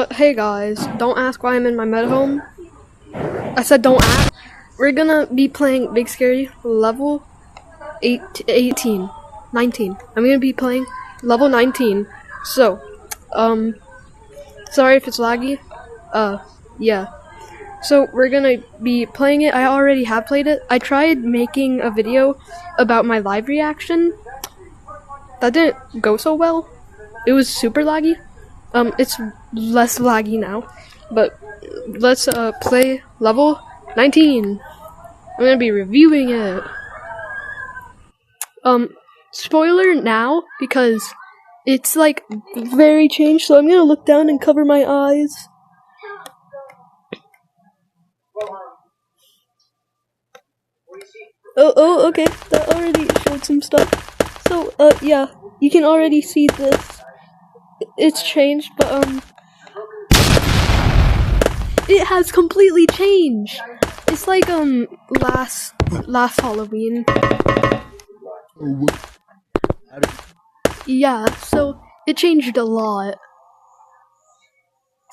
Hey guys, don't ask why I'm in my med home. I said don't ask. We're gonna be playing Big Scary level 19. I'm gonna be playing level 19. So, sorry if it's laggy. Yeah. So we're gonna be playing it. I already have played it. I tried making a video about my live reaction. That didn't go so well. It was super laggy. It's less laggy now, but let's play level 19. I'm gonna be reviewing it. Spoiler now because it's like very changed, so I'm gonna look down and cover my eyes. Oh, okay, that already showed some stuff. So, yeah, you can already see this. It's changed, but, it has completely changed. It's like, last Halloween. Yeah, so it changed a lot.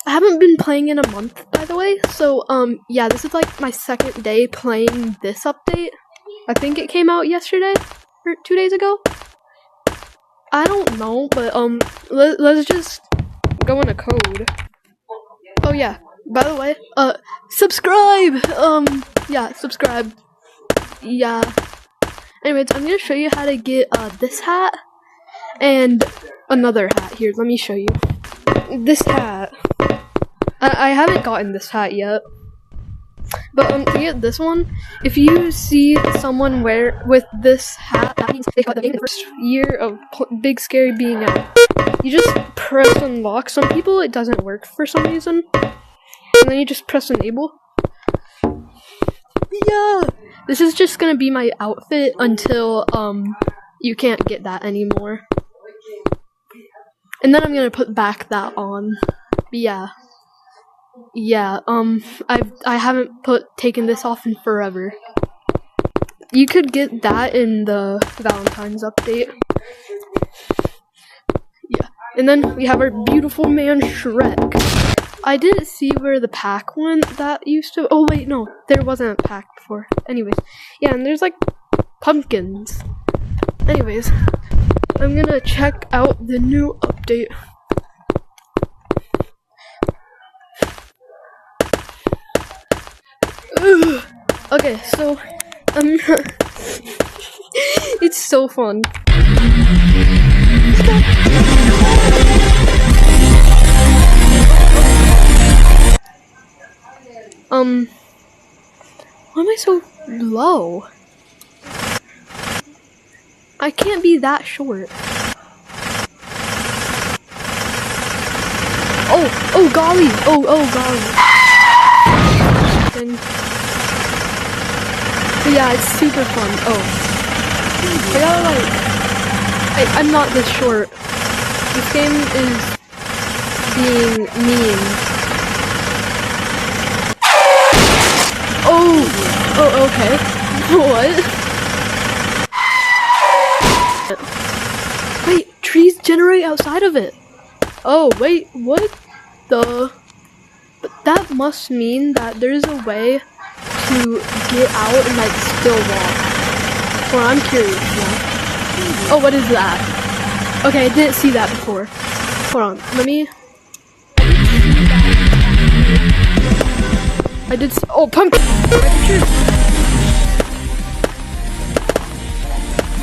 I haven't been playing in a month, by the way, so, yeah, this is like my second day playing this update. I think it came out yesterday, or 2 days ago. I don't know, but, let's just go in a code. Oh, yeah, by the way, subscribe! Yeah, subscribe. Yeah. Anyways, I'm gonna show you how to get, this hat, and another hat. Here, let me show you. This hat. I haven't gotten this hat yet. But, to get this one, if you see someone with this hat, that means they got the game in the first year of Big Scary being out. You just press unlock. Some people, it doesn't work for some reason. And then you just press enable. Yeah! This is just gonna be my outfit until, you can't get that anymore. And then I'm gonna put back that on. Yeah. Yeah, I haven't taken this off in forever. You could get that in the Valentine's update. Yeah. And then we have our beautiful man Shrek. I didn't see where the pack went that used to. Oh wait, no, there wasn't a pack before. Anyways, yeah, and there's like pumpkins. Anyways, I'm gonna check out the new update. Okay, so it's so fun. Why am I so low? I can't be that short. Oh golly! Oh golly! But yeah, it's super fun. Oh, I gotta like, I'm not this short. This game is being mean. Oh, okay. What? Wait, trees generate outside of it. Oh, wait, what the? But that must mean that there's a way to get out and like still walk. Well, I'm curious now. Oh, what is that? Okay, I didn't see that before. Hold on, let me. I did. Oh, pumpkin!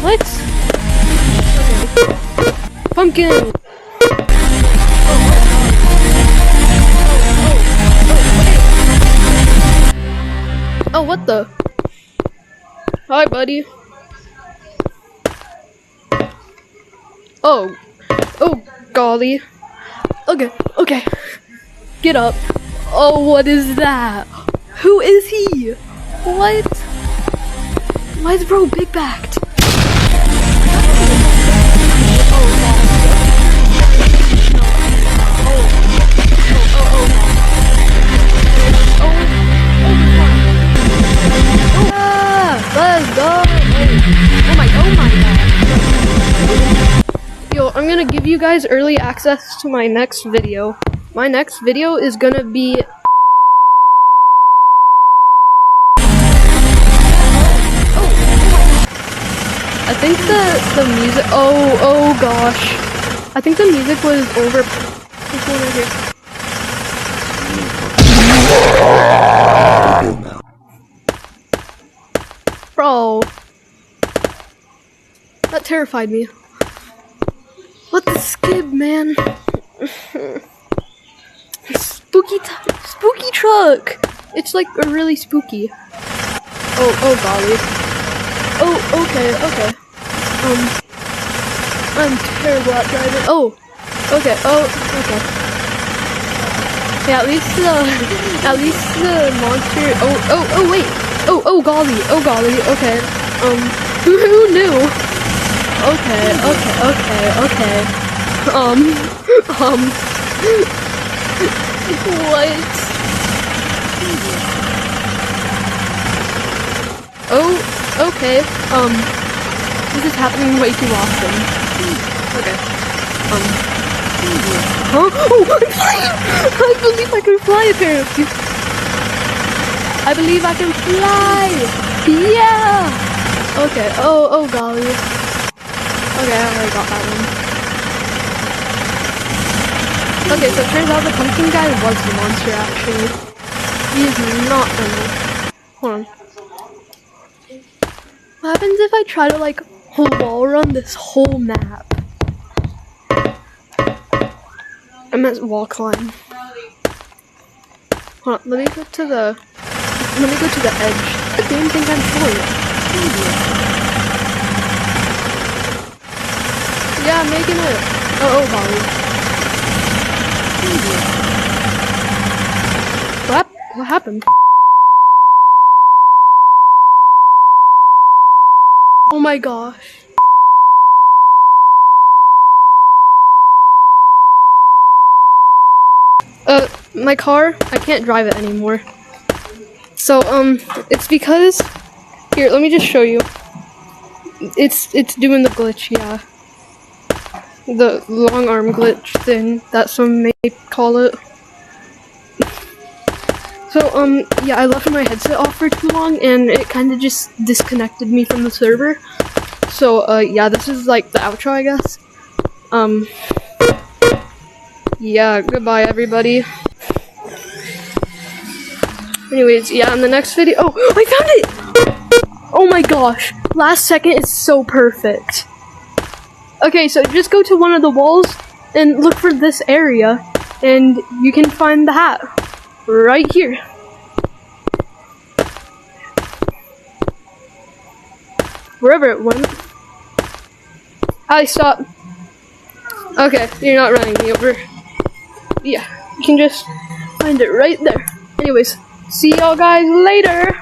What? Okay. Pumpkin! Oh, what the? Hi, buddy. Oh, golly. Okay. Get up. Oh, what is that? Who is he? What? Why is bro big backed? Let's go! Oh my god. Yo, I'm gonna give you guys early access to my next video. my next video is gonna be I think the music oh gosh. I think the music was over this one right here. Bro. That terrified me. What the skib, man? Spooky truck! It's like a really spooky. Oh golly. Oh, okay. I'm terrible at driving. Oh, okay. Yeah, at least the monster. Oh, wait. Oh, golly. Okay. Who knew? Okay. What? Oh, okay. This is happening way too often. Okay. Huh? Oh, I'm flying! I believe I can fly, apparently. I believe I can fly! Yeah! Okay, oh golly. Okay, I already got that one. Okay, so it turns out the pumpkin guy was the monster, actually. He is not friendly. Hold on. What happens if I try to, like, wall run this whole map? I meant wall climb. Hold on, let me go to the edge. The game think I'm short. Yeah, I'm making it. Oh, golly. What happened? Oh my gosh. My car, I can't drive it anymore. So, it's because, here, let me just show you. It's doing the glitch, yeah. The long arm glitch thing that some may call it. So, yeah, I left my headset off for too long, and it kind of just disconnected me from the server. So, yeah, this is, like, the outro, I guess. Yeah, goodbye, everybody. Anyways, yeah, in the next video- oh, I found it! Oh my gosh, last second is so perfect. Okay, so just go to one of the walls, and look for this area, and you can find the hat. Right here. Wherever it went. Stop. Okay, you're not running me over. Yeah, you can just find it right there. Anyways, see y'all guys later.